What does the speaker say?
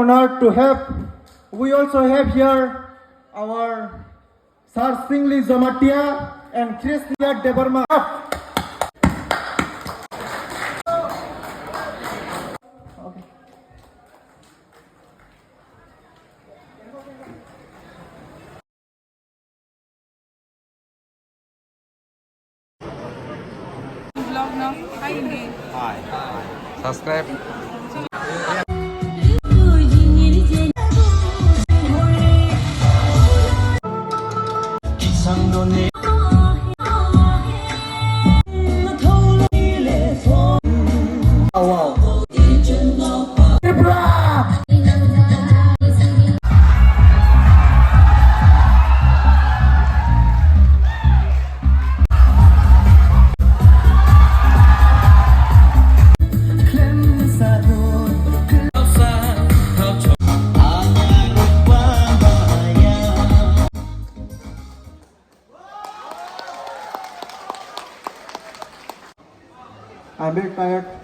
Honored to have. We also have here our Sir Singli Zomatia and Christia Deborma. Okay. Vlog na. Hi, hindi. Hi. Subscribe. Wow. Tripura! I'm very tired.